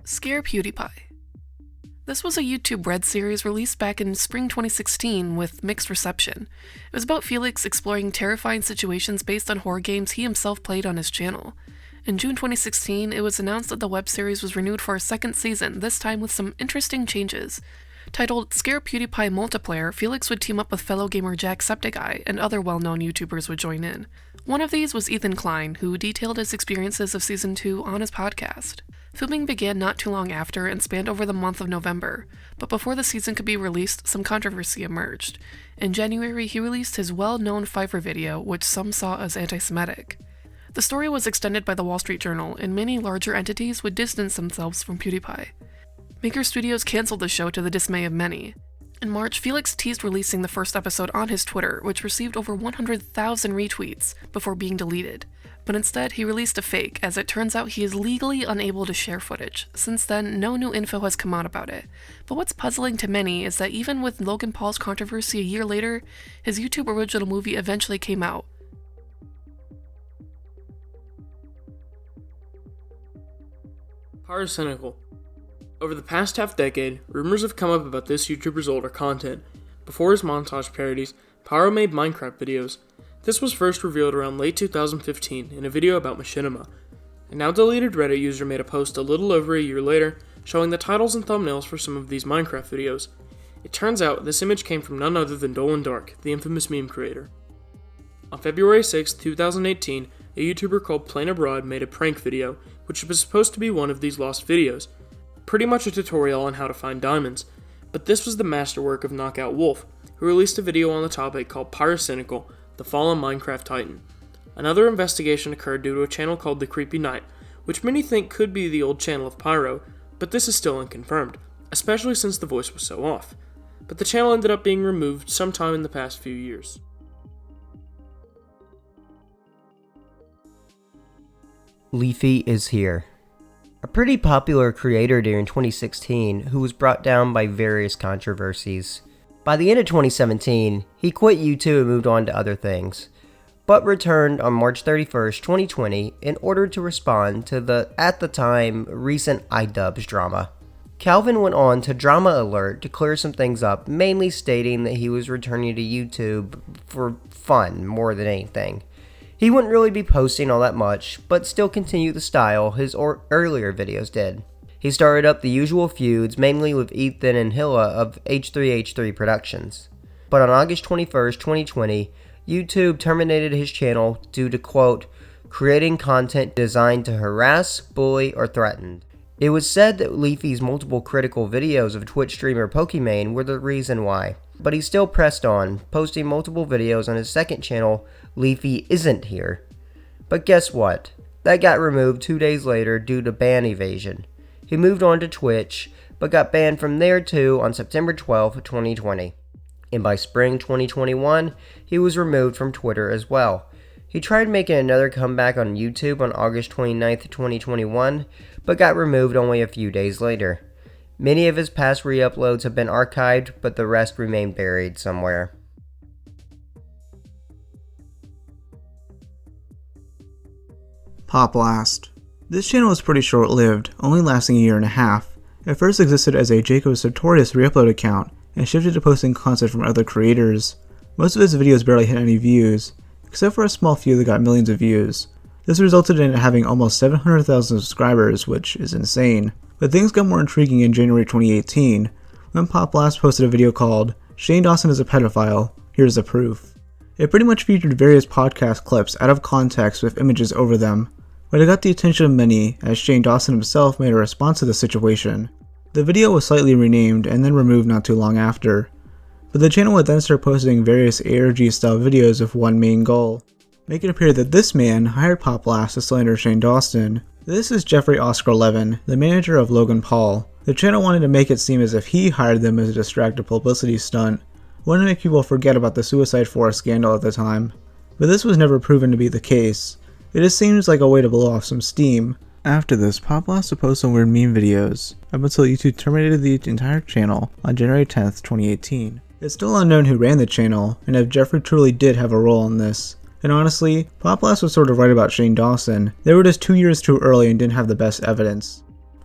Scare PewDiePie. This was a YouTube Red series released back in spring 2016 with mixed reception. It was about Felix exploring terrifying situations based on horror games he himself played on his channel. In June 2016, it was announced that the web series was renewed for a second season, this time with some interesting changes. Titled Scare PewDiePie Multiplayer, Felix would team up with fellow gamer Jacksepticeye, and other well-known YouTubers would join in. One of these was Ethan Klein, who detailed his experiences of Season 2 on his podcast. Filming began not too long after and spanned over the month of November, but before the season could be released, some controversy emerged. In January, he released his well-known Fiverr video, which some saw as anti-Semitic. The story was extended by the Wall Street Journal, and many larger entities would distance themselves from PewDiePie. Maker Studios canceled the show to the dismay of many. In March, Felix teased releasing the first episode on his Twitter, which received over 100,000 retweets before being deleted. But instead, he released a fake, as it turns out he is legally unable to share footage. Since then, no new info has come out about it. But what's puzzling to many is that even with Logan Paul's controversy a year later, his YouTube original movie eventually came out. Cynical. Over the past half-decade, rumors have come up about this YouTuber's older content. Before his montage parodies, Pyro made Minecraft videos. This was first revealed around late 2015 in a video about Machinima. A now deleted Reddit user made a post a little over a year later showing the titles and thumbnails for some of these Minecraft videos. It turns out this image came from none other than Dolan Dark, the infamous meme creator. On February 6, 2018, a YouTuber called Plain Abroad made a prank video, which was supposed to be one of these lost videos. Pretty much a tutorial on how to find diamonds. But this was the masterwork of Knockout Wolf, who released a video on the topic called Pyrocynical, the Fallen Minecraft Titan. Another investigation occurred due to a channel called The Creepy Night, which many think could be the old channel of Pyro, but this is still unconfirmed, especially since the voice was so off. But the channel ended up being removed sometime in the past few years. Leafy is here. A pretty popular creator during 2016 who was brought down by various controversies. By the end of 2017, he quit YouTube and moved on to other things, but returned on March 31st, 2020 in order to respond to the, at the time, recent iDubbbz drama. Calvin went on to Drama Alert to clear some things up, mainly stating that he was returning to YouTube for fun more than anything. He wouldn't really be posting all that much, but still continue the style his earlier videos did. He started up the usual feuds, mainly with Ethan and Hilla of H3H3 Productions. But on August 21st, 2020, YouTube terminated his channel due to, quote, creating content designed to harass, bully, or threaten. It was said that Leafy's multiple critical videos of Twitch streamer Pokimane were the reason why, but he still pressed on, posting multiple videos on his second channel, Leafy Isn't Here. But guess what? That got removed 2 days later due to ban evasion. He moved on to Twitch, but got banned from there too on September 12, 2020. And by spring 2021, he was removed from Twitter as well. He tried making another comeback on YouTube on August 29, 2021, but got removed only a few days later. Many of his past re-uploads have been archived, but the rest remain buried somewhere. Pop Blast. This channel was pretty short-lived, only lasting a year and a half. It first existed as a Jacob Sartorius re-upload account, and shifted to posting content from other creators. Most of his videos barely hit any views, except for a small few that got millions of views. This resulted in it having almost 700,000 subscribers, which is insane. But things got more intriguing in January 2018, when Pop Blast posted a video called, Shane Dawson is a pedophile, here's the proof. It pretty much featured various podcast clips out of context with images over them, but it got the attention of many as Shane Dawson himself made a response to the situation. The video was slightly renamed and then removed not too long after, but the channel would then start posting various ARG style videos with one main goal. Make it appear that this man hired Pop Blast to slander Shane Dawson. This is Jeffrey Oscar Levin, the manager of Logan Paul. The channel wanted to make it seem as if he hired them as a distracted publicity stunt, wanted to make people forget about the Suicide Forest scandal at the time. But this was never proven to be the case. It just seems like a way to blow off some steam. After this, Pop Blast would post some weird meme videos, up until YouTube terminated the entire channel on January 10th, 2018. It's still unknown who ran the channel, and if Jeffrey truly did have a role in this. And honestly, Pop Blast was sort of right about Shane Dawson. They were just 2 years too early and didn't have the best evidence.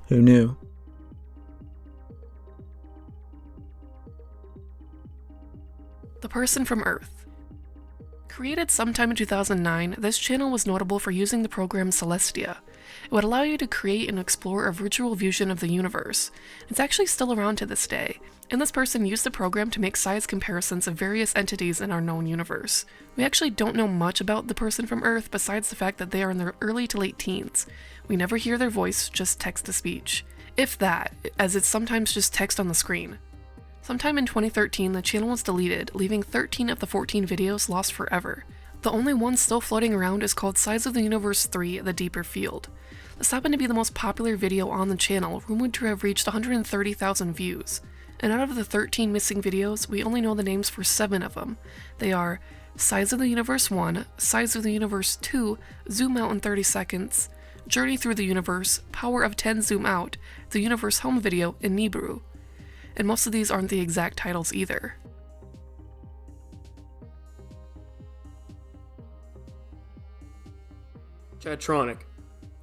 Who knew? The Person from Earth. Created sometime in 2009, this channel was notable for using the program Celestia. It would allow you to create and explore a virtual vision of the universe. It's actually still around to this day, and this person used the program to make size comparisons of various entities in our known universe. We actually don't know much about the Person from Earth besides the fact that they are in their early to late teens. We never hear their voice, just text-to-speech. If that, as it's sometimes just text on the screen. Sometime in 2013, the channel was deleted, leaving 13 of the 14 videos lost forever. The only one still floating around is called Size of the Universe 3: The Deeper Field. This happened to be the most popular video on the channel, rumored to have reached 130,000 views. And out of the 13 missing videos, we only know the names for 7 of them. They are Size of the Universe 1, Size of the Universe 2, Zoom Out in 30 Seconds, Journey Through the Universe, Power of 10 Zoom Out, The Universe Home Video, and Nibiru. And most of these aren't the exact titles either. Chadtronic.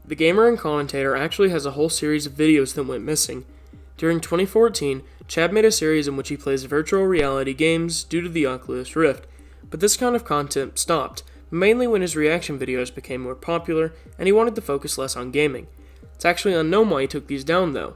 The gamer and commentator actually has a whole series of videos that went missing. During 2014, Chad made a series in which he plays virtual reality games due to the Oculus Rift, but this kind of content stopped, mainly when his reaction videos became more popular and he wanted to focus less on gaming. It's actually unknown why he took these down though.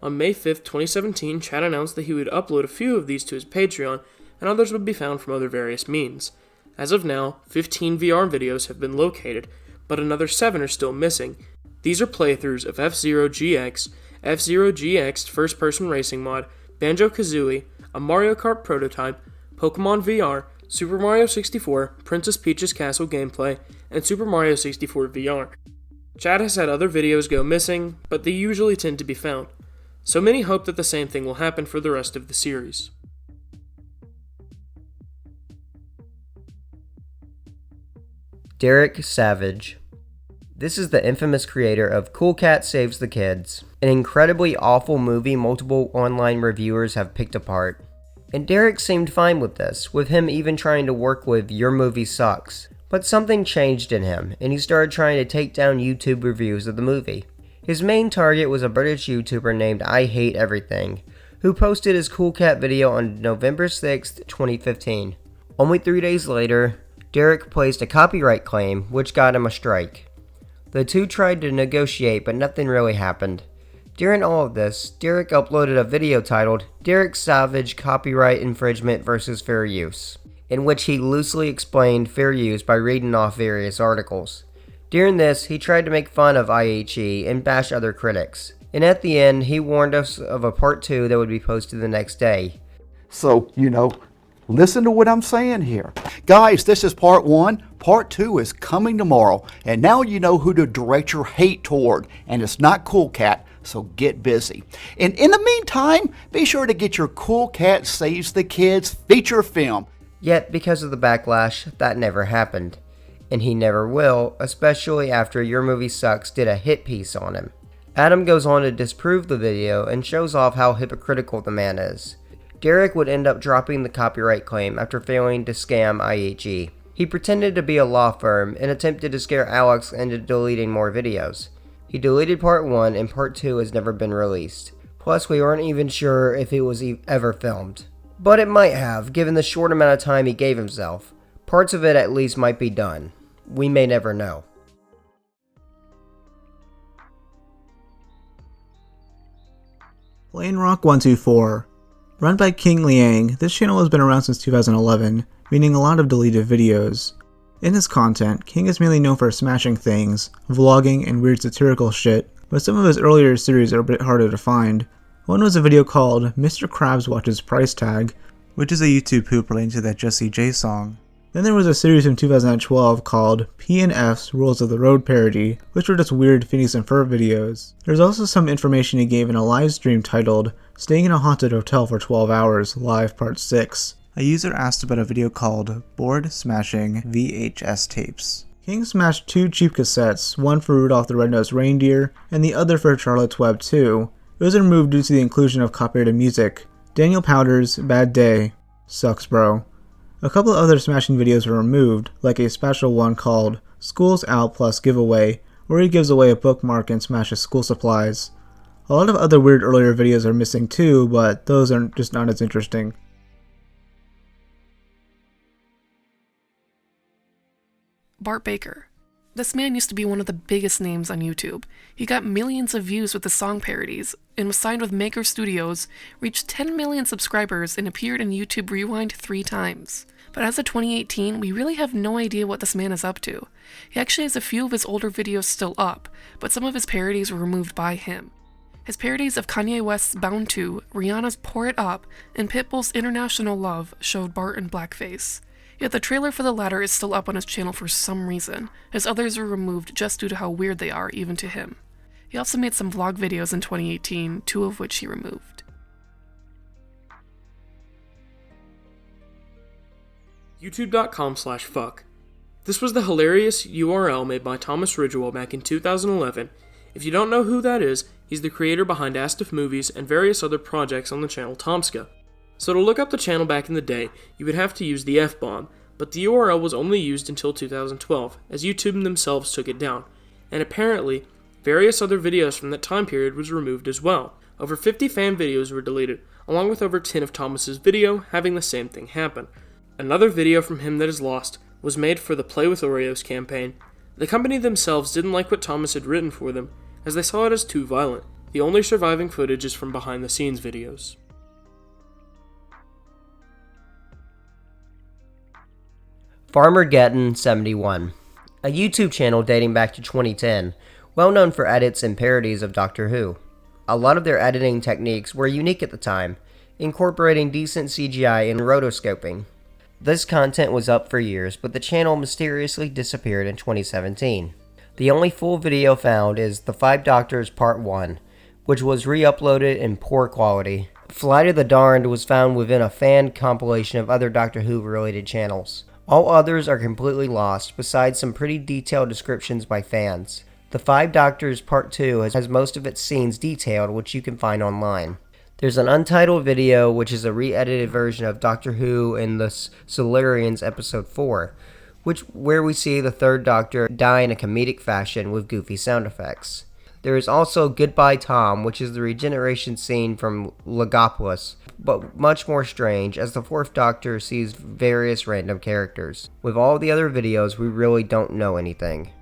On May 5th, 2017, Chad announced that he would upload a few of these to his Patreon, and others would be found from other various means. As of now, 15 VR videos have been located, but another 7 are still missing. These are playthroughs of F-Zero GX, F-Zero GX first-person racing mod, Banjo-Kazooie, a Mario Kart prototype, Pokemon VR, Super Mario 64, Princess Peach's Castle gameplay, and Super Mario 64 VR. Chad has had other videos go missing, but they usually tend to be found. So many hope that the same thing will happen for the rest of the series. Derek Savage. This is the infamous creator of Cool Cat Saves the Kids, an incredibly awful movie multiple online reviewers have picked apart. And Derek seemed fine with this, with him even trying to work with Your Movie Sucks. But something changed in him, and he started trying to take down YouTube reviews of the movie. His main target was a British YouTuber named I Hate Everything, who posted his Cool Cat video on November 6th, 2015. Only 3 days later, Derek placed a copyright claim, which got him a strike. The two tried to negotiate, but nothing really happened. During all of this, Derek uploaded a video titled Derek Savage Copyright Infringement vs. Fair Use, in which he loosely explained fair use by reading off various articles. During this, he tried to make fun of IHE and bash other critics. And at the end, he warned us of a part 2 that would be posted the next day. So, listen to what I'm saying here. Guys, this is part 1. Part 2 is coming tomorrow. And now you know who to direct your hate toward. And it's not Cool Cat, so get busy. And in the meantime, be sure to get your Cool Cat Saves the Kids feature film. Yet, because of the backlash, that never happened. And he never will, especially after Your Movie Sucks did a hit piece on him. Adam goes on to disprove the video and shows off how hypocritical the man is. Derek would end up dropping the copyright claim after failing to scam IHE. He pretended to be a law firm and attempted to scare Alex into deleting more videos. He deleted part 1 and part 2 has never been released. Plus, we aren't even sure if it was ever filmed. But it might have, given the short amount of time he gave himself. Parts of it at least might be done. We may never know. Plain Rock 124. Run by King Liang, this channel has been around since 2011, meaning a lot of deleted videos. In his content, King is mainly known for smashing things, vlogging, and weird satirical shit, but some of his earlier series are a bit harder to find. One was a video called Mr. Krabs Watches Price Tag, which is a YouTube poop relating to that Jessie J song. Then there was a series from 2012 called P&F's Rules of the Road parody, which were just weird Phineas and Ferb videos. There's also some information he gave in a live stream titled Staying in a Haunted Hotel for 12 Hours, Live Part 6. A user asked about a video called Board Smashing VHS Tapes. King smashed 2 cheap cassettes, one for Rudolph the Red-Nosed Reindeer, and the other for Charlotte's Web 2. It was removed due to the inclusion of copyrighted music. Daniel Powder's Bad Day. Sucks, bro. A couple of other smashing videos were removed, like a special one called School's Out Plus Giveaway, where he gives away a bookmark and smashes school supplies. A lot of other weird earlier videos are missing too, but those are just not as interesting. Bart Baker. This man used to be one of the biggest names on YouTube. He got millions of views with his song parodies, and was signed with Maker Studios, reached 10 million subscribers, and appeared in YouTube Rewind 3 times. But as of 2018, we really have no idea what this man is up to. He actually has a few of his older videos still up, but some of his parodies were removed by him. His parodies of Kanye West's Bound 2, Rihanna's Pour It Up, and Pitbull's International Love showed Bart in blackface. Yet the trailer for the latter is still up on his channel for some reason, as others were removed just due to how weird they are even to him. He also made some vlog videos in 2018, 2 of which he removed. YouTube.com/fuck. This was the hilarious URL made by Thomas Ridgewell back in 2011. If you don't know who that is, he's the creator behind Astif Movies and various other projects on the channel Tomska. So to look up the channel back in the day, you would have to use the F-bomb, but the URL was only used until 2012, as YouTube themselves took it down, and apparently, various other videos from that time period was removed as well. Over 50 fan videos were deleted, along with over 10 of Thomas's video having the same thing happen. Another video from him that is lost was made for the Play with Oreos campaign. The company themselves didn't like what Thomas had written for them, as they saw it as too violent. The only surviving footage is from behind the scenes videos. Farmergeddon71, a YouTube channel dating back to 2010, well known for edits and parodies of Doctor Who. A lot of their editing techniques were unique at the time, incorporating decent CGI and rotoscoping. This content was up for years, but the channel mysteriously disappeared in 2017. The only full video found is The 5 Doctors Part 1, which was re-uploaded in poor quality. Flight of the Darned was found within a fan compilation of other Doctor Who related channels. All others are completely lost, besides some pretty detailed descriptions by fans. The 5 Doctors Part 2 has most of its scenes detailed, which you can find online. There's an untitled video, which is a re-edited version of Doctor Who in the Silurians Episode 4, where we see the 3rd Doctor die in a comedic fashion with goofy sound effects. There is also Goodbye Tom, which is the regeneration scene from Logopolis, but much more strange, as the 4th Doctor sees various random characters. With all the other videos, we really don't know anything.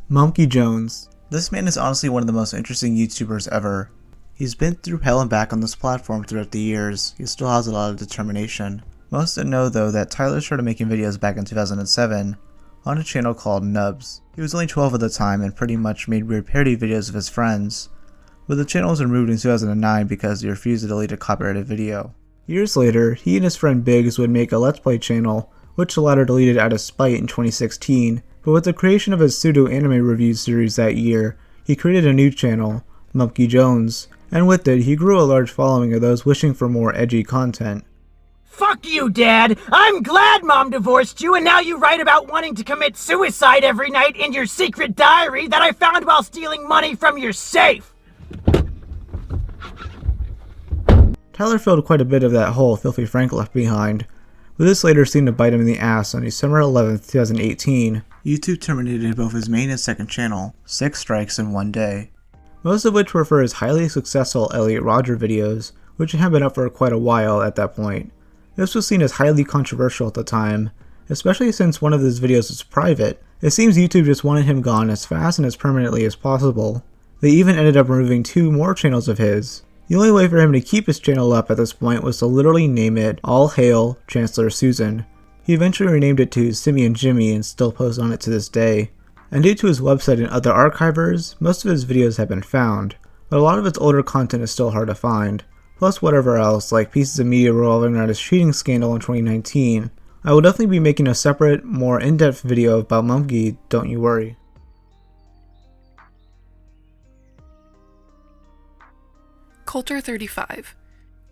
Monkey Jones. This man is honestly one of the most interesting YouTubers ever. He's been through hell and back on this platform throughout the years. He still has a lot of determination. Most didn't know though that Tyler started making videos back in 2007 on a channel called Nubs. He was only 12 at the time and pretty much made weird parody videos of his friends, but the channel was removed in 2009 because he refused to delete a copyrighted video. Years later, he and his friend Biggs would make a Let's Play channel, which the latter deleted out of spite in 2016, but with the creation of his pseudo-anime review series that year, he created a new channel, Monkey Jones, and with it, he grew a large following of those wishing for more edgy content. Fuck you, Dad! I'm glad Mom divorced you, and now you write about wanting to commit suicide every night in your secret diary that I found while stealing money from your safe! Tyler filled quite a bit of that hole Filthy Frank left behind, with this later seen to bite him in the ass on December 11, 2018. YouTube terminated both his main and second channel, 6 strikes in one day. Most of which were for his highly successful Elliot Rodger videos, which had been up for quite a while at that point. This was seen as highly controversial at the time, especially since one of his videos was private. It seems YouTube just wanted him gone as fast and as permanently as possible. They even ended up removing 2 more channels of his. The only way for him to keep his channel up at this point was to literally name it All Hail Chancellor Susan. He eventually renamed it to Simeon Jimmy and still posts on it to this day. And due to his website and other archivers, most of his videos have been found, but a lot of its older content is still hard to find, plus whatever else, like pieces of media revolving around his cheating scandal in 2019. I will definitely be making a separate, more in-depth video about Monkey, don't you worry. Coulter35.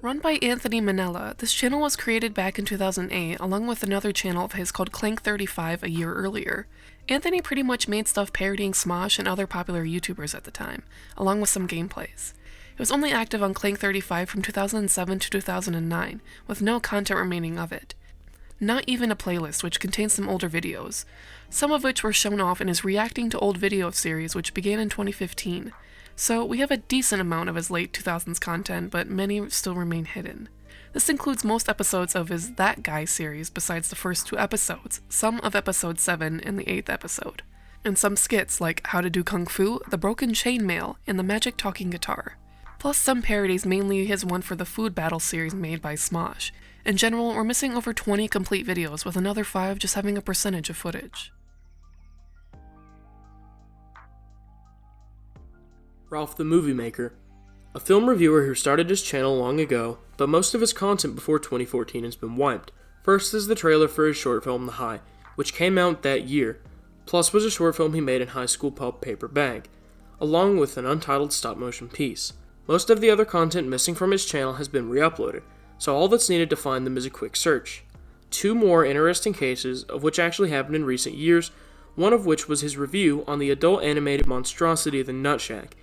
Run by Anthony Manella, this channel was created back in 2008 along with another channel of his called Clank35 a year earlier. Anthony pretty much made stuff parodying Smosh and other popular YouTubers at the time, along with some gameplays. It was only active on Clank35 from 2007 to 2009, with no content remaining of it. Not even a playlist, which contains some older videos, some of which were shown off in his Reacting to Old Video series, which began in 2015. So we have a decent amount of his late 2000s content, but many still remain hidden. This includes most episodes of his That Guy series besides the first 2 episodes, some of episode 7 and the 8th episode, and some skits like How to Do Kung Fu, The Broken Chainmail, and The Magic Talking Guitar. Plus some parodies, mainly his one for the Food Battle series made by Smosh. In general, we're missing over 20 complete videos, with another 5 just having a percentage of footage. Ralph the Movie Maker, a film reviewer who started his channel long ago, but most of his content before 2014 has been wiped. First is the trailer for his short film The High, which came out that year, plus was a short film he made in high school pulp paper bag, along with an untitled stop-motion piece. Most of the other content missing from his channel has been re-uploaded, so all that's needed to find them is a quick search. 2 more interesting cases, of which actually happened in recent years, one of which was his review on the adult animated monstrosity The Nutshack.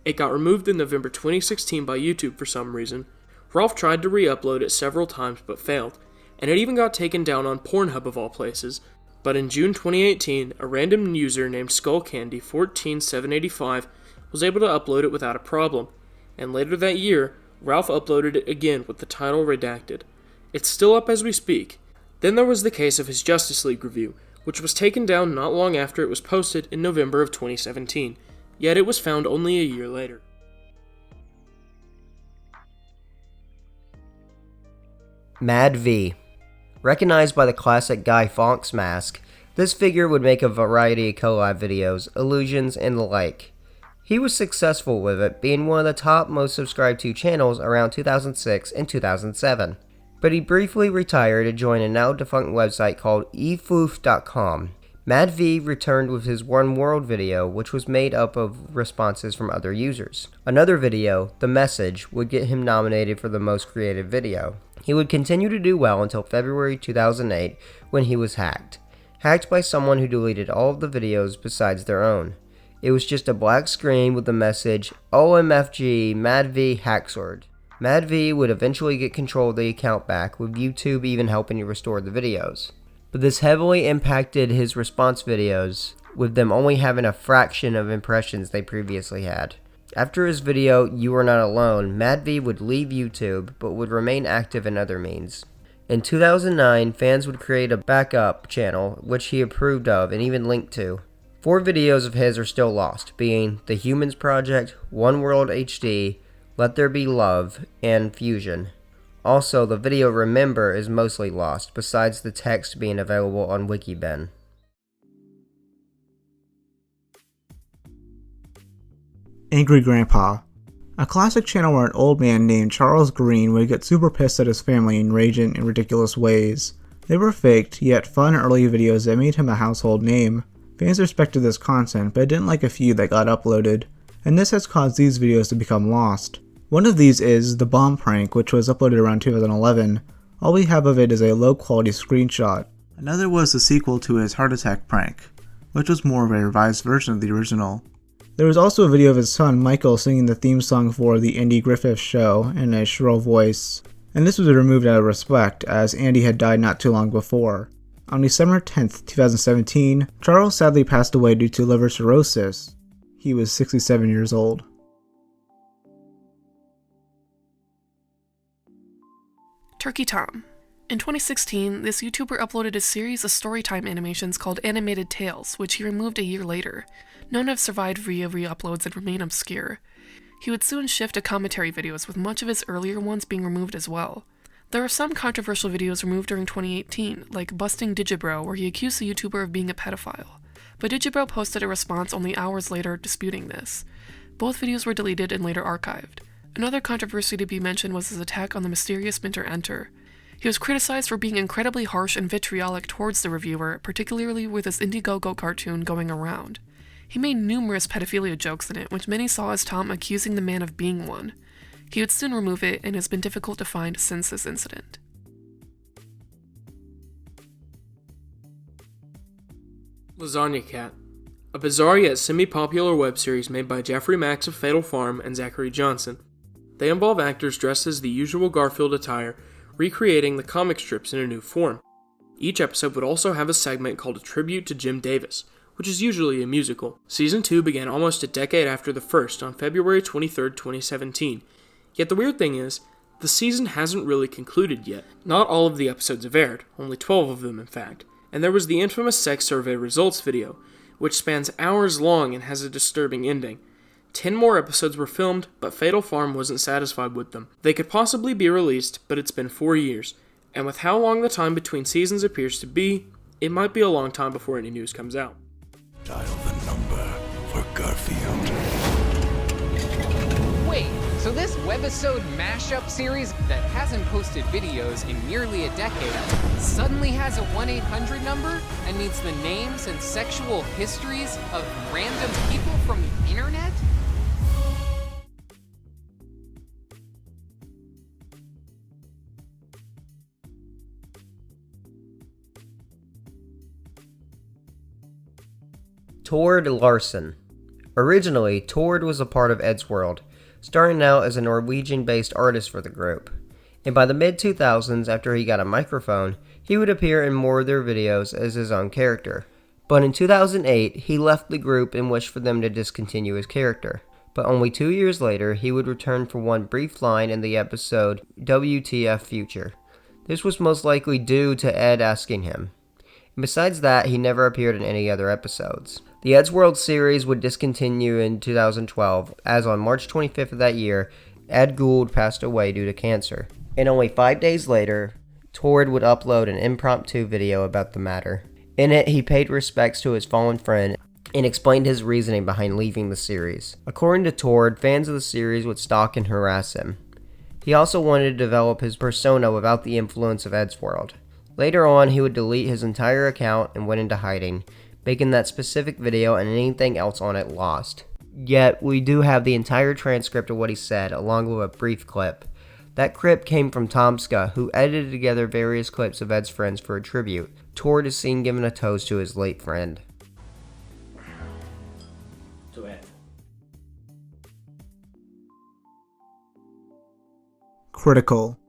It got removed in November 2016 by YouTube for some reason. Ralph tried to re-upload it several times but failed, and it even got taken down on Pornhub of all places. But in June 2018, a random user named SkullCandy14785 was able to upload it without a problem, and later that year, Ralph uploaded it again with the title redacted. It's still up as we speak. Then there was the case of his Justice League review, which was taken down not long after it was posted in November of 2017. Yet it was found only a year later. Mad V. Recognized by the classic Guy Fawkes mask, this figure would make a variety of collab videos, illusions, and the like. He was successful with it, being one of the top most subscribed to channels around 2006 and 2007. But he briefly retired to join a now defunct website called efoof.com. Mad V returned with his One World video, which was made up of responses from other users. Another video, The Message, would get him nominated for the most creative video. He would continue to do well until February 2008, when he was hacked. Hacked by someone who deleted all of the videos besides their own. It was just a black screen with the message, OMFG, Mad V Hacksword. Mad V would eventually get control of the account back, with YouTube even helping to restore the videos. But this heavily impacted his response videos, with them only having a fraction of impressions they previously had. After his video, You Are Not Alone, Mad V would leave YouTube, but would remain active in other means. In 2009, fans would create a backup channel, which he approved of and even linked to. 4 videos of his are still lost, being The Humans Project, One World HD, Let There Be Love, and Fusion. Also, the video Remember is mostly lost, besides the text being available on Wikibin. Angry Grandpa, a classic channel where an old man named Charles Green would get super pissed at his family and rage in ridiculous ways. They were faked, yet fun early videos that made him a household name. Fans respected this content, but didn't like a few that got uploaded, and this has caused these videos to become lost. One of these is The Bomb Prank, which was uploaded around 2011. All we have of it is a low-quality screenshot. Another was the sequel to his Heart Attack prank, which was more of a revised version of the original. There was also a video of his son Michael singing the theme song for The Andy Griffith Show in a shrill voice, and this was removed out of respect, as Andy had died not too long before. On December 10th, 2017, Charles sadly passed away due to liver cirrhosis. He was 67 years old. Turkey Tom. In 2016, this YouTuber uploaded a series of storytime animations called Animated Tales, which he removed a year later. None have survived via re-uploads and remain obscure. He would soon shift to commentary videos, with much of his earlier ones being removed as well. There are some controversial videos removed during 2018, like Busting Digibro, where he accused the YouTuber of being a pedophile. But Digibro posted a response only hours later disputing this. Both videos were deleted and later archived. Another controversy to be mentioned was his attack on the mysterious Minter Enter. He was criticized for being incredibly harsh and vitriolic towards the reviewer, particularly with his Indiegogo cartoon going around. He made numerous pedophilia jokes in it, which many saw as Tom accusing the man of being one. He would soon remove it, and has been difficult to find since this incident. Lasagna Cat, a bizarre yet semi-popular web series made by Jeffrey Max of Fatal Farm and Zachary Johnson. They involve actors dressed as the usual Garfield attire, recreating the comic strips in a new form. Each episode would also have a segment called A Tribute to Jim Davis, which is usually a musical. Season 2 began almost a decade after the first, on February 23, 2017. Yet the weird thing is, The season hasn't really concluded yet. Not all of the episodes have aired, only 12 of them in fact. And there was the infamous sex survey results video, which spans hours long and has a disturbing ending. 10 more episodes were filmed, but Fatal Farm wasn't satisfied with them. They could possibly be released, but it's been 4 years. And with how long the time between seasons appears to be, it might be a long time before any news comes out. Dial the number for Garfield. Wait, so this webisode mashup series that hasn't posted videos in nearly a decade suddenly has a 1-800 number and needs the names and sexual histories of random people from the internet? Tord Larsen. Originally, Tord was a part of Eddsworld, starting out as a Norwegian-based artist for the group. And by the mid-2000s, after he got a microphone, he would appear in more of their videos as his own character. But in 2008, he left the group and wished for them to discontinue his character. But only 2 years later, he would return for one brief line in the episode WTF Future. This was most likely due to Ed asking him. And besides that, he never appeared in any other episodes. The Eddsworld series would discontinue in 2012, as on March 25th of that year, Ed Gould passed away due to cancer. And only 5 days later, Tord would upload an impromptu video about the matter. In it, he paid respects to his fallen friend and explained his reasoning behind leaving the series. According to Tord, fans of the series would stalk and harass him. He also wanted to develop his persona without the influence of Eddsworld. Later on, he would delete his entire account and went into hiding, making that specific video and anything else on it lost. Yet, we do have the entire transcript of what he said, along with a brief clip. That clip came from Tomska, who edited together various clips of Ed's friends for a tribute. Tord is seen giving a toast to his late friend. To Ed. Critical.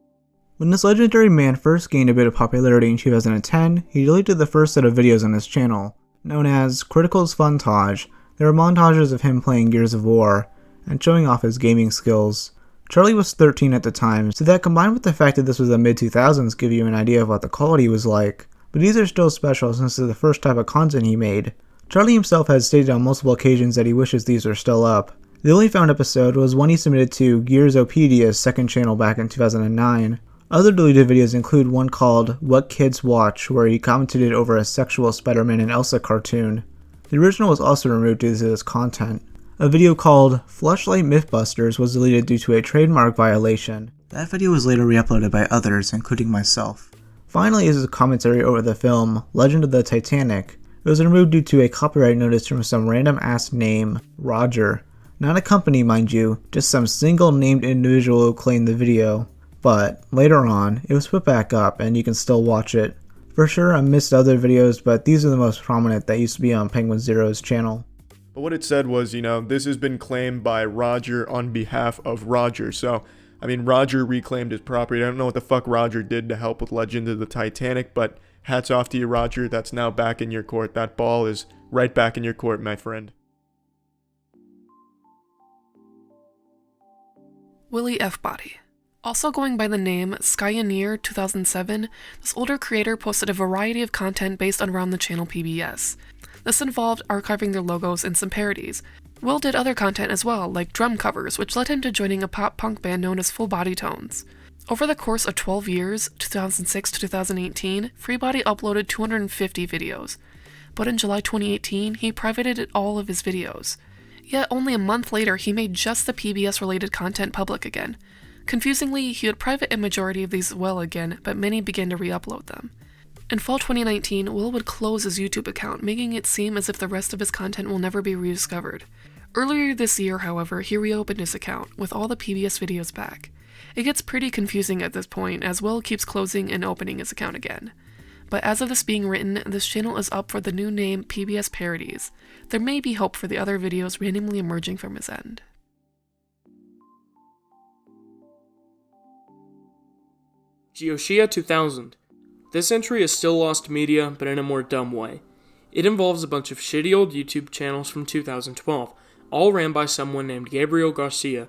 When this legendary man first gained a bit of popularity in 2010, he deleted the first set of videos on his channel. Known as Critical's Funtage, there are montages of him playing Gears of War and showing off his gaming skills. Charlie was 13 at the time, so that combined with the fact that this was the mid-2000s give you an idea of what the quality was like, but these are still special since this is the first type of content he made. Charlie himself has stated on multiple occasions that he wishes these were still up. The only found episode was one he submitted to Gearsopedia's second channel back in 2009. Other deleted videos include one called What Kids Watch, where he commented over a sexual Spider-Man and Elsa cartoon. The original was also removed due to this content. A video called Fleshlight Mythbusters was deleted due to a trademark violation. That video was later re-uploaded by others, including myself. Finally is a commentary over the film Legend of the Titanic. It was removed due to a copyright notice from some random ass name, Roger. Not a company, mind you, just some single named individual who claimed the video. But later on, it was put back up and you can still watch it. For sure, I missed other videos, but these are the most prominent that used to be on Penguin Zero's channel. But what it said was, this has been claimed by Roger on behalf of Roger. So, Roger reclaimed his property. I don't know what the fuck Roger did to help with Legend of the Titanic, but hats off to you, Roger. That's now back in your court. That ball is right back in your court, my friend. Willie F. Body. Also going by the name Skyoneer 2007, this older creator posted a variety of content based around the channel PBS. This involved archiving their logos and some parodies. Will did other content as well, like drum covers, which led him to joining a pop-punk band known as Full Body Tones. Over the course of 12 years, 2006 to 2018, Freebody uploaded 250 videos. But in July 2018, he privated all of his videos. Yet only a month later, he made just the PBS-related content public again. Confusingly, he would private a majority of these as well again, but many began to re-upload them. In fall 2019, Will would close his YouTube account, making it seem as if the rest of his content will never be rediscovered. Earlier this year, however, he reopened his account, with all the PBS videos back. It gets pretty confusing at this point, as Will keeps closing and opening his account again. But as of this being written, this channel is up for the new name PBS Parodies. There may be hope for the other videos randomly emerging from his end. Geoshia 2000. This entry is still lost media, but in a more dumb way. It involves a bunch of shitty old YouTube channels from 2012, all ran by someone named Gabriel Garcia.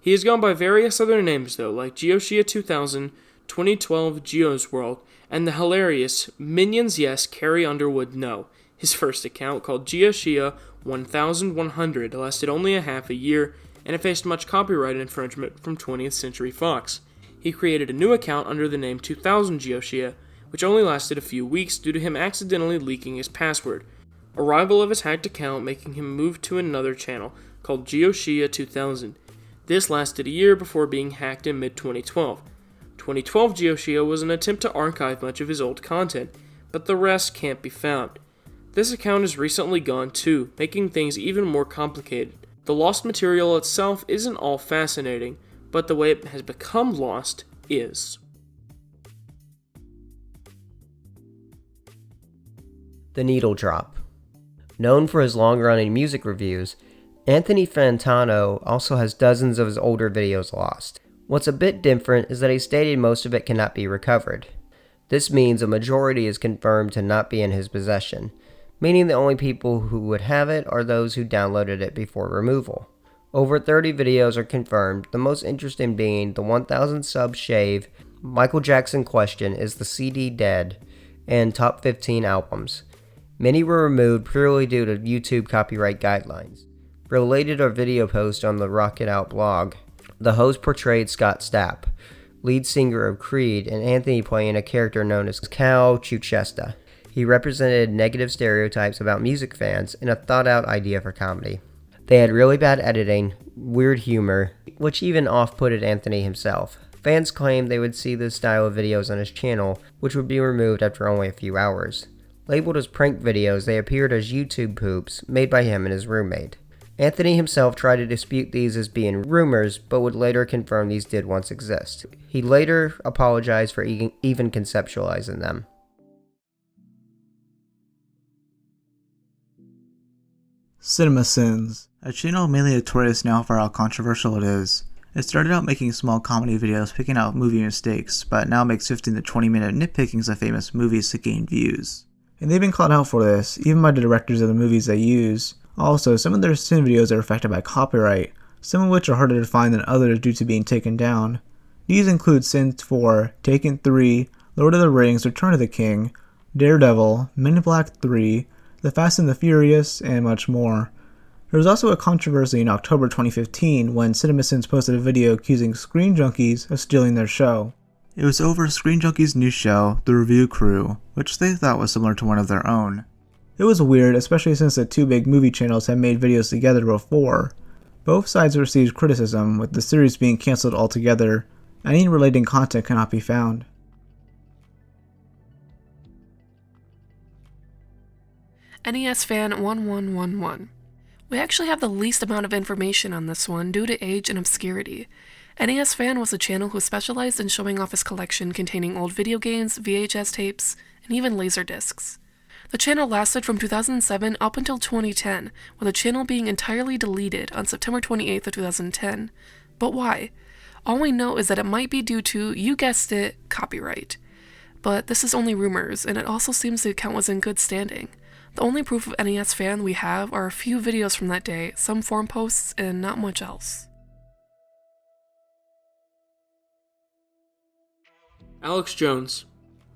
He He has gone by various other names though, like Geoshia2000, 2012 Geo's World, and the hilarious Minions Yes, Carrie Underwood No. His first account, called Geoshia 1100, lasted only a half a year, and it faced much copyright infringement from 20th Century Fox. He created a new account under the name 2000 Geoshia, which only lasted a few weeks due to him accidentally leaking his password. Arrival of his hacked account making him move to another channel, called Geoshia 2000. This lasted a year before being hacked in mid-2012. 2012 Geoshia was an attempt to archive much of his old content, but the rest can't be found. This account is recently gone too, making things even more complicated. The lost material itself isn't all fascinating, but the way it has become lost is. The Needle Drop. Known for his long-running music reviews, Anthony Fantano also has dozens of his older videos lost. What's a bit different is that he stated most of it cannot be recovered. This means a majority is confirmed to not be in his possession, meaning the only people who would have it are those who downloaded it before removal. Over 30 videos are confirmed, the most interesting being the 1000 sub shave, Michael Jackson question, is the CD dead, and top 15 albums. Many were removed purely due to YouTube copyright guidelines. Related are video posts on the Rocket Out blog. The host portrayed Scott Stapp, lead singer of Creed, and Anthony playing a character known as Cal Chuchesta. He represented negative stereotypes about music fans and a thought-out idea for comedy. They had really bad editing, weird humor, which even off-putted Anthony himself. Fans claimed they would see this style of videos on his channel, which would be removed after only a few hours. Labeled as prank videos, they appeared as YouTube poops made by him and his roommate. Anthony himself tried to dispute these as being rumors, but would later confirm these did once exist. He later apologized for even conceptualizing them. CinemaSins, a channel mainly notorious now for how controversial it is. It started out making small comedy videos picking out movie mistakes, but now makes 15 to 20 minute nitpickings of famous movies to gain views. And they've been called out for this, even by the directors of the movies they use. Also, some of their sin videos are affected by copyright, some of which are harder to find than others due to being taken down. These include sins for Taken 3, Lord of the Rings, Return of the King, Daredevil, Men in Black 3, The Fast and the Furious, and much more. There was also a controversy in October 2015 when CinemaSins posted a video accusing Screen Junkies of stealing their show. It was over Screen Junkies' new show, The Review Crew, which they thought was similar to one of their own. It was weird, especially since the two big movie channels had made videos together before. Both sides received criticism, with the series being cancelled altogether. Any related content cannot be found. NES Fan 1111. We actually have the least amount of information on this one due to age and obscurity. NES Fan was a channel who specialized in showing off his collection containing old video games, VHS tapes, and even laserdiscs. The channel lasted from 2007 up until 2010, with the channel being entirely deleted on September 28th of 2010. But why? All we know is that it might be due to, you guessed it, copyright. But this is only rumors, and it also seems the account was in good standing. The only proof of NES Fan we have are a few videos from that day, some forum posts, and not much else. Alex Jones.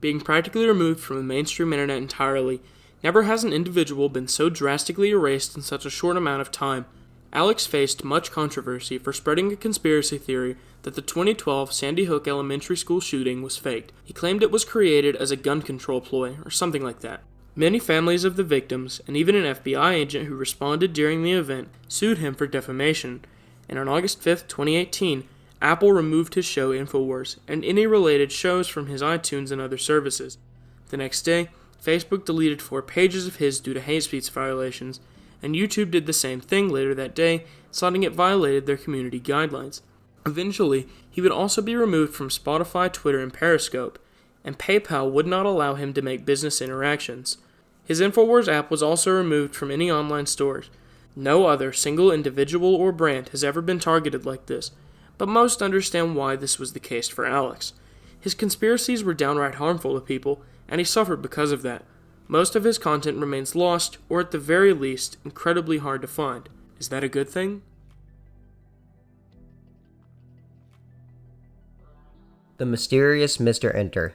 Being practically removed from the mainstream internet entirely, never has an individual been so drastically erased in such a short amount of time. Alex faced much controversy for spreading a conspiracy theory that the 2012 Sandy Hook Elementary School shooting was faked. He claimed it was created as a gun control ploy, or something like that. Many families of the victims, and even an FBI agent who responded during the event, sued him for defamation, and on August 5, 2018, Apple removed his show InfoWars and any related shows from his iTunes and other services. The next day, Facebook deleted 4 pages of his due to hate speech violations, and YouTube did the same thing later that day, citing it violated their community guidelines. Eventually, he would also be removed from Spotify, Twitter, and Periscope, and PayPal would not allow him to make business interactions. His InfoWars app was also removed from any online stores. No other single individual or brand has ever been targeted like this, but most understand why this was the case for Alex. His conspiracies were downright harmful to people, and he suffered because of that. Most of his content remains lost, or at the very least, incredibly hard to find. Is that a good thing? The Mysterious Mr. Enter.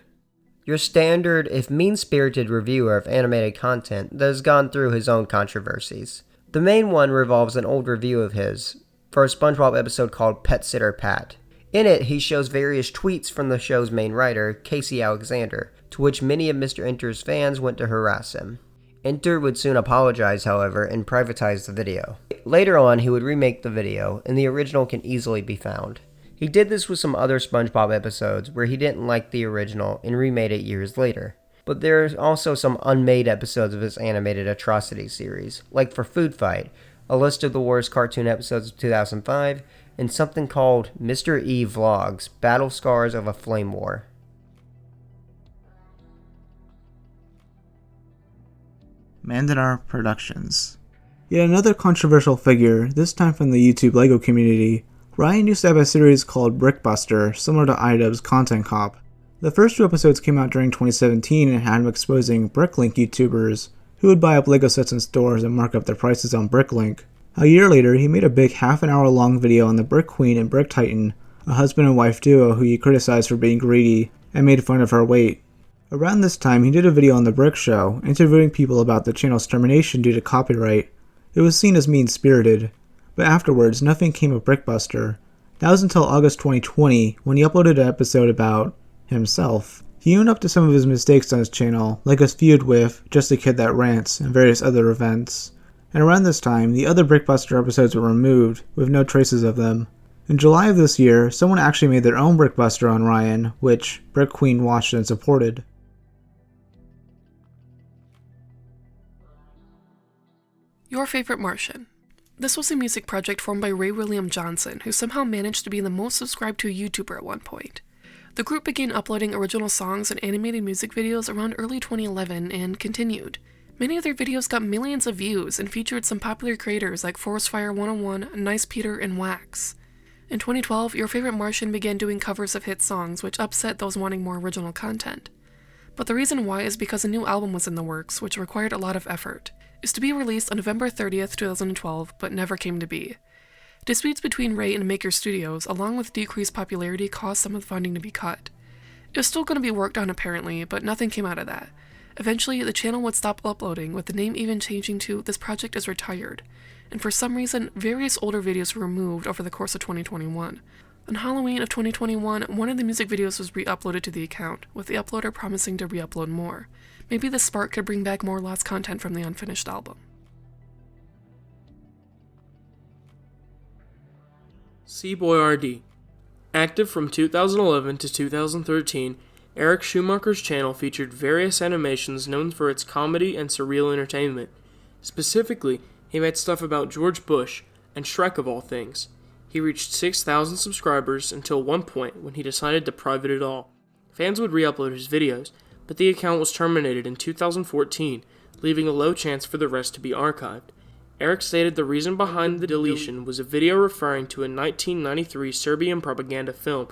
Your standard, if mean-spirited reviewer of animated content that has gone through his own controversies. The main one revolves an old review of his for a SpongeBob episode called Pet Sitter Pat. In it, he shows various tweets from the show's main writer, Casey Alexander, to which many of Mr. Enter's fans went to harass him. Enter would soon apologize, however, and privatize the video. Later on, he would remake the video, and the original can easily be found. He did this with some other SpongeBob episodes where he didn't like the original and remade it years later. But there are also some unmade episodes of his animated atrocity series, like for Food Fight, a list of the worst cartoon episodes of 2005, and something called Mr. E Vlogs, Battle Scars of a Flame War. Mandanar Productions. Yet another controversial figure, this time from the YouTube LEGO community. Ryan used to have a series called Brickbuster, similar to iDubbbz's Content Cop. The first 2 episodes came out during 2017 and had him exposing Bricklink YouTubers, who would buy up LEGO sets in stores and mark up their prices on Bricklink. A year later, he made a big half-an-hour long video on the Brick Queen and Brick Titan, a husband and wife duo who he criticized for being greedy, and made fun of her weight. Around this time, he did a video on The Brick Show, interviewing people about the channel's termination due to copyright. It was seen as mean-spirited, but afterwards, nothing came of Brickbuster. That was until August 2020, when he uploaded an episode about himself. He owned up to some of his mistakes on his channel, like his feud with Just a Kid That Rants and various other events. And around this time, the other Brickbuster episodes were removed, with no traces of them. In July of this year, someone actually made their own Brickbuster on Ryan, which Brick Queen watched and supported. Your Favorite Martian. This was a music project formed by Ray William Johnson, who somehow managed to be the most subscribed to a YouTuber at one point. The group began uploading original songs and animated music videos around early 2011 and continued. Many of their videos got millions of views and featured some popular creators like Forest Fire 101, Nice Peter, and Wax. In 2012, Your Favorite Martian began doing covers of hit songs, which upset those wanting more original content. But the reason why is because a new album was in the works, which required a lot of effort. Is to be released on November 30th, 2012, but never came to be. Disputes between Ray and Maker Studios, along with decreased popularity, caused some of the funding to be cut. It was still going to be worked on apparently, but nothing came out of that. Eventually, the channel would stop uploading, with the name even changing to This Project is Retired, and for some reason, various older videos were removed over the course of 2021. On Halloween of 2021, one of the music videos was re-uploaded to the account, with the uploader promising to re-upload more. Maybe this spark could bring back more lost content from the unfinished album. C-Boy RD. Active from 2011 to 2013, Eric Schumacher's channel featured various animations known for its comedy and surreal entertainment. Specifically, he made stuff about George Bush and Shrek of all things. He reached 6,000 subscribers until one point when he decided to private it all. Fans would re-upload his videos, but the account was terminated in 2014, leaving a low chance for the rest to be archived. Eric stated the reason behind the deletion was a video referring to a 1993 Serbian propaganda film,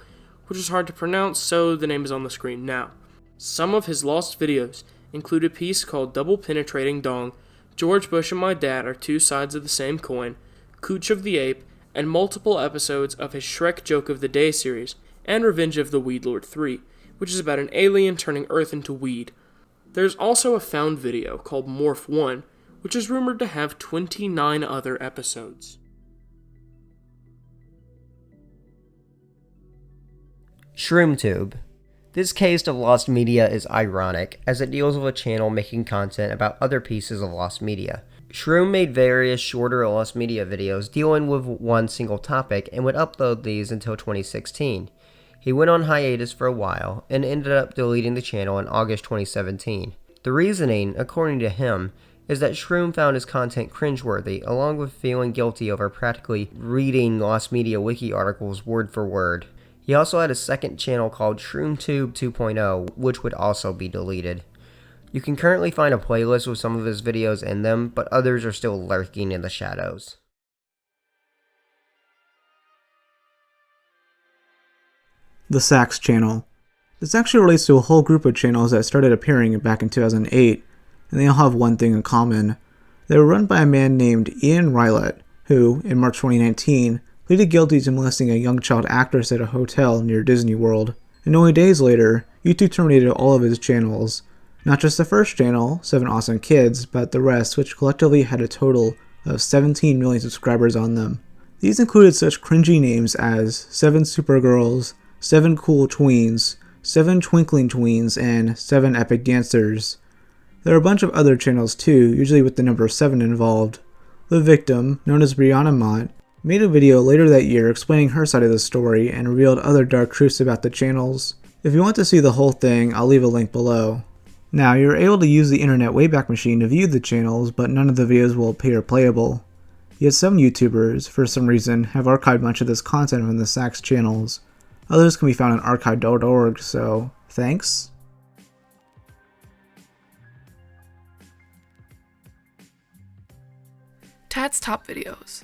which was hard to pronounce, so the name is on the screen now. Some of his lost videos include a piece called Double Penetrating Dong, George Bush and My Dad Are Two Sides of the Same Coin, Cooch of the Ape, and multiple episodes of his Shrek Joke of the Day series, and Revenge of the Weed Lord 3, which is about an alien turning Earth into weed. There's also a found video called Morph 1, which is rumored to have 29 other episodes. ShroomTube. This case of lost media is ironic, as it deals with a channel making content about other pieces of lost media. Shroom made various shorter lost media videos dealing with one single topic and would upload these until 2016. He went on hiatus for a while and ended up deleting the channel in August 2017. The reasoning, according to him, is that Shroom found his content cringeworthy, along with feeling guilty over practically reading Lost Media Wiki articles word for word. He also had a second channel called ShroomTube 2.0, which would also be deleted. You can currently find a playlist with some of his videos in them, but others are still lurking in the shadows. The Sax Channel. This actually relates to a whole group of channels that started appearing back in 2008, and they all have one thing in common. They were run by a man named Ian Rylett, who, in March 2019, pleaded guilty to molesting a young child actress at a hotel near Disney World, and only days later, YouTube terminated all of his channels. Not just the first channel, 7 Awesome Kids, but the rest, which collectively had a total of 17 million subscribers on them. These included such cringy names as 7 Supergirls, 7 Cool Tweens, 7 Twinkling Tweens, and 7 Epic Dancers. There are a bunch of other channels too, usually with the number 7 involved. The victim, known as Brianna Mott, made a video later that year explaining her side of the story and revealed other dark truths about the channels. If you want to see the whole thing, I'll leave a link below. Now, you're able to use the Internet Wayback Machine to view the channels, but none of the videos will appear playable. Yet some YouTubers, for some reason, have archived much of this content from the Sachs channels. Others can be found on archive.org, so thanks. Tat's Top Videos.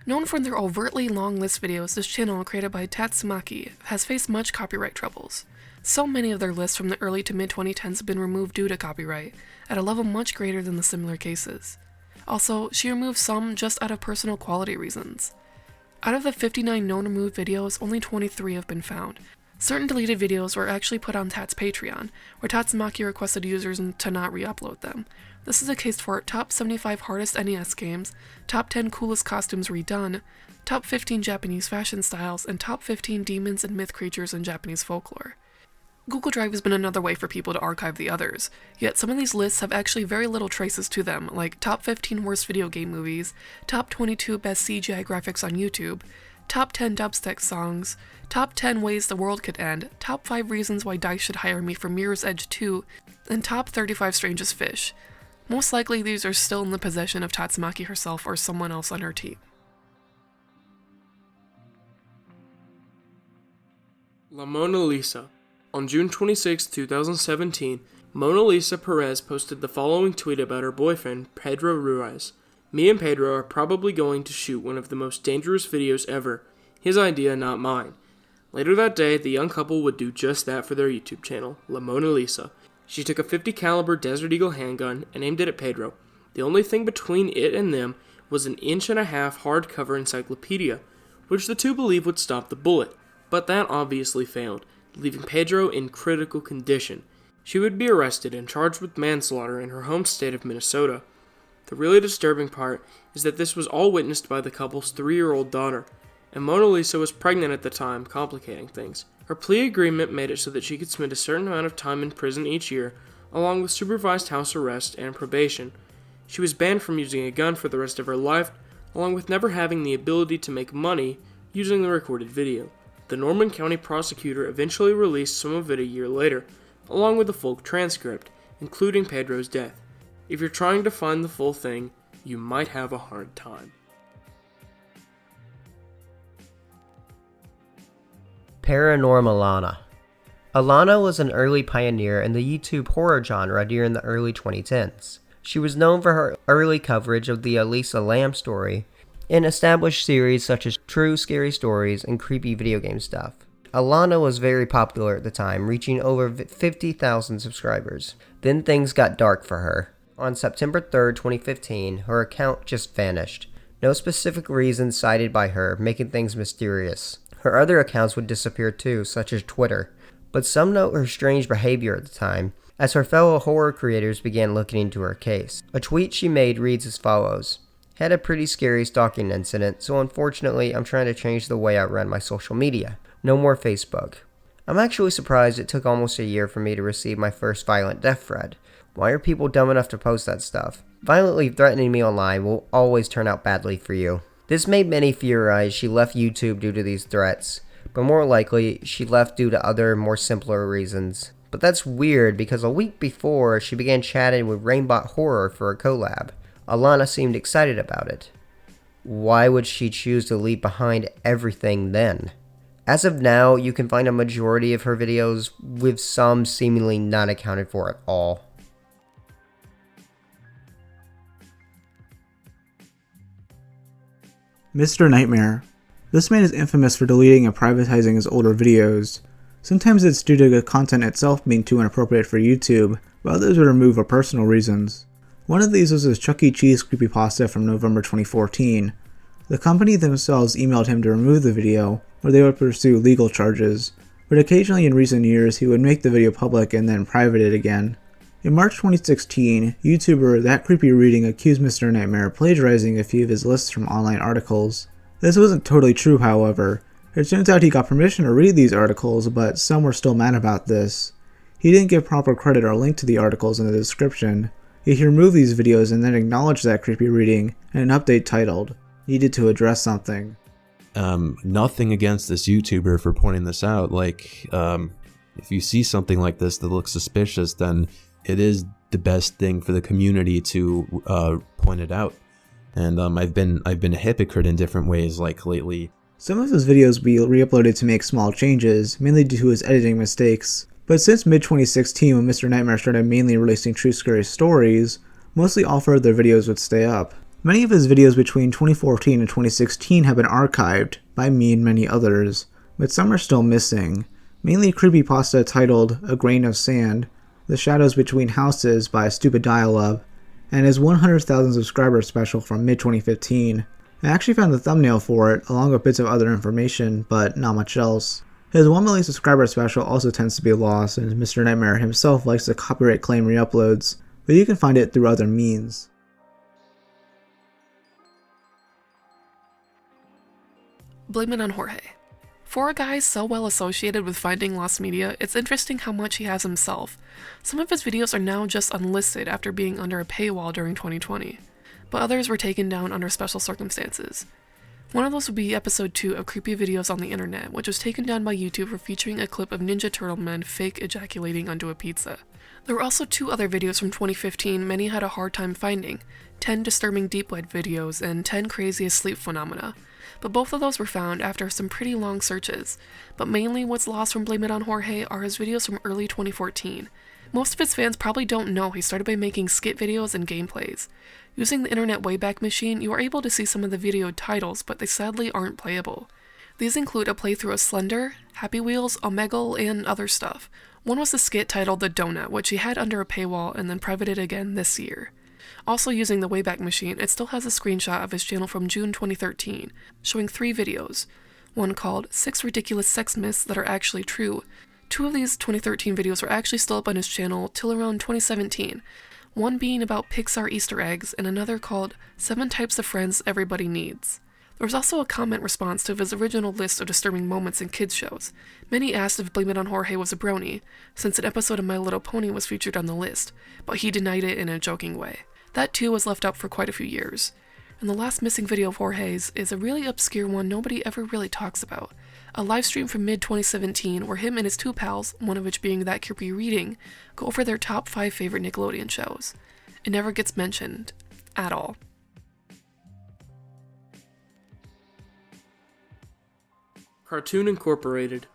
Known for their overtly long list videos, this channel, created by Tatsumaki, has faced much copyright troubles. So many of their lists from the early to mid-2010s have been removed due to copyright, at a level much greater than the similar cases. Also, she removed some just out of personal quality reasons. Out of the 59 known removed videos, only 23 have been found. Certain deleted videos were actually put on Tat's Patreon, where Tatsumaki requested users to not re-upload them. This is a case for Top 75 Hardest NES Games, Top 10 Coolest Costumes Redone, Top 15 Japanese Fashion Styles, and Top 15 Demons and Myth Creatures in Japanese Folklore. Google Drive has been another way for people to archive the others, yet some of these lists have actually very little traces to them, like Top 15 Worst Video Game Movies, Top 22 Best CGI Graphics on YouTube, Top 10 Dubstep Songs, Top 10 Ways the World Could End, Top 5 Reasons Why DICE Should Hire Me for Mirror's Edge 2, and Top 35 Strangest Fish. Most likely these are still in the possession of Tatsumaki herself or someone else on her team. La Mona Lisa. On June 26, 2017, Mona Lisa Perez posted the following tweet about her boyfriend, Pedro Ruiz. Me and Pedro are probably going to shoot one of the most dangerous videos ever. His idea, not mine. Later that day, the young couple would do just that for their YouTube channel, La Mona Lisa. She took a .50 caliber Desert Eagle handgun and aimed it at Pedro. The only thing between it and them was an 1.5-inch hardcover encyclopedia, which the two believed would stop the bullet, but that obviously failed, leaving Pedro in critical condition. She would be arrested and charged with manslaughter in her home state of Minnesota. The really disturbing part is that this was all witnessed by the couple's 3-year-old daughter, and Mona Lisa was pregnant at the time, complicating things. Her plea agreement made it so that she could spend a certain amount of time in prison each year, along with supervised house arrest and probation. She was banned from using a gun for the rest of her life, along with never having the ability to make money using the recorded video. The Norman County prosecutor eventually released some of it a year later, along with a full transcript, including Pedro's death. If you're trying to find the full thing, you might have a hard time. Paranormal Alana. Alana was an early pioneer in the YouTube horror genre during the early 2010s. She was known for her early coverage of the Elisa Lam story and established series such as True Scary Stories and creepy video game stuff. Alana was very popular at the time, reaching over 50,000 subscribers. Then things got dark for her. On September 3rd, 2015, her account just vanished. No specific reason cited by her, making things mysterious. Her other accounts would disappear too, such as Twitter. But some note her strange behavior at the time, as her fellow horror creators began looking into her case. A tweet she made reads as follows: "Had a pretty scary stalking incident, so unfortunately I'm trying to change the way I run my social media. No more Facebook." I'm actually surprised it took almost a year for me to receive my first violent death threat. Why are people dumb enough to post that stuff? Violently threatening me online will always turn out badly for you. This made many theorize she left YouTube due to these threats, but more likely she left due to other, more simpler reasons. But that's weird because a week before she began chatting with Rainbot Horror for a collab. Alana seemed excited about it. Why would she choose to leave behind everything then? As of now, you can find a majority of her videos, with some seemingly not accounted for at all. Mr. Nightmare. This man is infamous for deleting and privatizing his older videos. Sometimes it's due to the content itself being too inappropriate for YouTube, but others would remove for personal reasons. One of these was his Chuck E. Cheese creepypasta from November 2014. The company themselves emailed him to remove the video, or they would pursue legal charges. but occasionally in recent years he would make the video public and then private it again. In March 2016, YouTuber That Creepy Reading accused Mr. Nightmare of plagiarizing a few of his lists from online articles. This wasn't totally true, however. It turns out he got permission to read these articles, but some were still mad about this. He didn't give proper credit or link to the articles in the description, yet he removed these videos and then acknowledged That Creepy Reading in an update titled, "Needed to address something." Nothing against this YouTuber for pointing this out. If you see something like this that looks suspicious, then it is the best thing for the community to point it out. And I've been a hypocrite in different ways, lately. Some of his videos will be re-uploaded to make small changes, mainly due to his editing mistakes. But since mid-2016, when Mr. Nightmare started mainly releasing true scary stories, mostly all further videos would stay up. Many of his videos between 2014 and 2016 have been archived, by me and many others, but some are still missing, mainly creepypasta titled A Grain of Sand, The Shadows Between Houses by Stupid Dial-Up, and his 100,000 subscriber special from mid-2015. I actually found the thumbnail for it, along with bits of other information, but not much else. His 1 million subscriber special also tends to be lost, and Mr. Nightmare himself likes to copyright claim re-uploads, but you can find it through other means. Blame it on Jorge. For a guy so well associated with finding lost media, it's interesting how much he has himself. Some of his videos are now just unlisted after being under a paywall during 2020, but others were taken down under special circumstances. One of those would be episode 2 of Creepy Videos on the Internet, which was taken down by YouTube for featuring a clip of Ninja Turtle men fake ejaculating onto a pizza. There were also 2 other videos from 2015 many had a hard time finding, 10 disturbing deep web videos and 10 craziest sleep phenomena. But both of those were found after some pretty long searches. But mainly what's lost from Blame It on Jorge are his videos from early 2014. Most of his fans probably don't know he started by making skit videos and gameplays. Using the Internet Wayback Machine, you are able to see some of the video titles, but they sadly aren't playable. These include a playthrough of Slender, Happy Wheels, Omegle, and other stuff. One was the skit titled The Donut, which he had under a paywall and then privated again this year. Also using the Wayback Machine, it still has a screenshot of his channel from June 2013, showing 3 videos. One called 6 Ridiculous Sex Myths That Are Actually True. 2 of these 2013 videos were actually still up on his channel till around 2017, one being about Pixar Easter eggs and another called 7 Types of Friends Everybody Needs. There was also a comment response to his original list of disturbing moments in kids shows. Many asked if Blame It on Jorge was a brony, since an episode of My Little Pony was featured on the list, but he denied it in a joking way. That too was left up for quite a few years. And the last missing video of Jorge's is a really obscure one nobody ever really talks about. A livestream from mid-2017 where him and his 2 pals, one of which being That Creepy Reading, go over their top 5 favorite Nickelodeon shows. It never gets mentioned. At all. Cartoon Incorporated,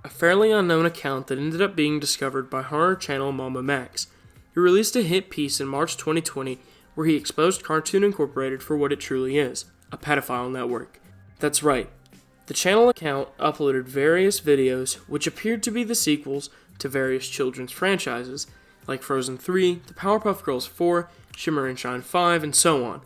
a fairly unknown account that ended up being discovered by horror channel Mama Max. He released a hit piece in March 2020 where he exposed Cartoon Incorporated for what it truly is, a pedophile network. That's right. The channel account uploaded various videos which appeared to be the sequels to various children's franchises, like Frozen 3, The Powerpuff Girls 4, Shimmer and Shine 5, and so on.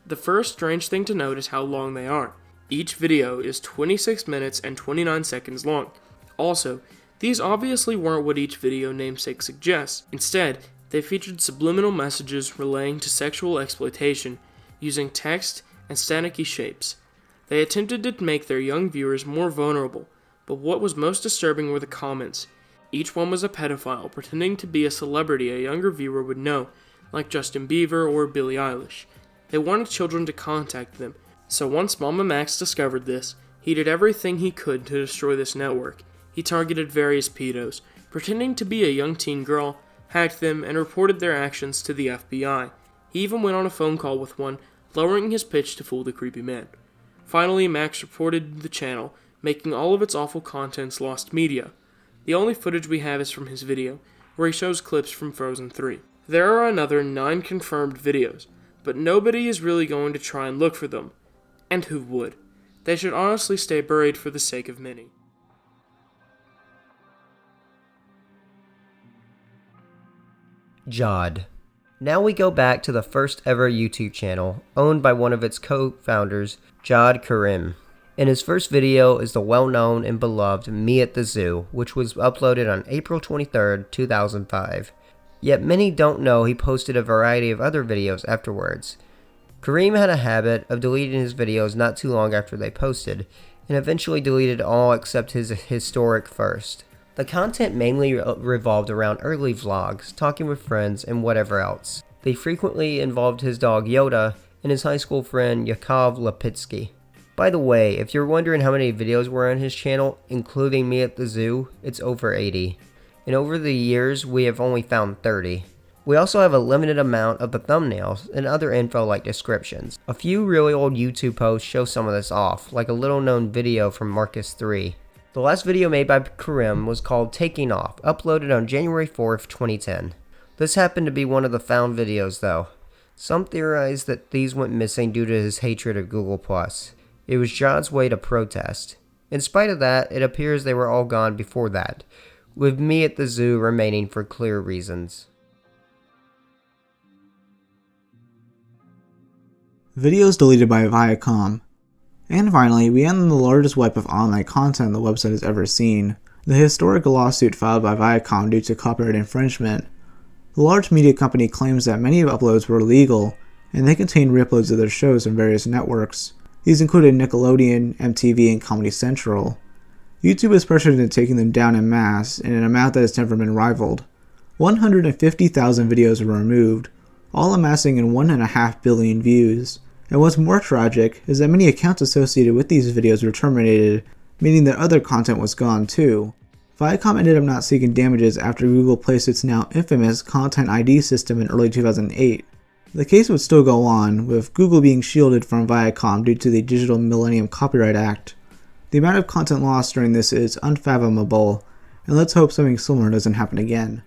The first strange thing to note is how long they are. Each video is 26 minutes and 29 seconds long. Also, these obviously weren't what each video namesake suggests. Instead, they featured subliminal messages relaying to sexual exploitation, using text and staticky shapes. They attempted to make their young viewers more vulnerable, but what was most disturbing were the comments. Each one was a pedophile pretending to be a celebrity a younger viewer would know, like Justin Bieber or Billie Eilish. They wanted children to contact them, so once Mama Max discovered this, he did everything he could to destroy this network. He targeted various pedos, pretending to be a young teen girl, hacked them, and reported their actions to the FBI. He even went on a phone call with one, lowering his pitch to fool the creepy man. Finally, Max reported the channel, making all of its awful contents lost media. The only footage we have is from his video, where he shows clips from Frozen 3. There are another 9 confirmed videos, but nobody is really going to try and look for them. And who would? They should honestly stay buried for the sake of many. Jod. Now we go back to the first ever YouTube channel, owned by one of its co-founders, Jod Karim. And his first video is the well-known and beloved Me at the Zoo, which was uploaded on April 23rd, 2005. Yet many don't know he posted a variety of other videos afterwards. Kareem had a habit of deleting his videos not too long after they posted, and eventually deleted all except his historic first. The content mainly revolved around early vlogs, talking with friends, and whatever else. They frequently involved his dog Yoda and his high school friend Yakov Lipitsky. By the way, if you're wondering how many videos were on his channel, including Me at the Zoo, it's over 80. And over the years, we have only found 30. We also have a limited amount of the thumbnails and other info like descriptions. A few really old YouTube posts show some of this off, like a little known video from Marcus3. The last video made by Kareem was called Taking Off, uploaded on January 4th, 2010. This happened to be one of the found videos though. Some theorize that these went missing due to his hatred of Google+. It was John's way to protest. In spite of that, it appears they were all gone before that, with Me at the Zoo remaining for clear reasons. Videos deleted by Viacom. And finally, we end on the largest wipe of online content the website has ever seen, the historic lawsuit filed by Viacom due to copyright infringement. The large media company claims that many uploads were illegal, and they contained re-uploads of their shows on various networks. These included Nickelodeon, MTV, and Comedy Central. YouTube is pressured into taking them down en masse in an amount that has never been rivaled. 150,000 videos were removed, all amassing in 1.5 billion views. And what's more tragic is that many accounts associated with these videos were terminated, meaning that other content was gone too. Viacom ended up not seeking damages after Google placed its now infamous Content ID system in early 2008. The case would still go on, with Google being shielded from Viacom due to the Digital Millennium Copyright Act. The amount of content lost during this is unfathomable, and let's hope something similar doesn't happen again.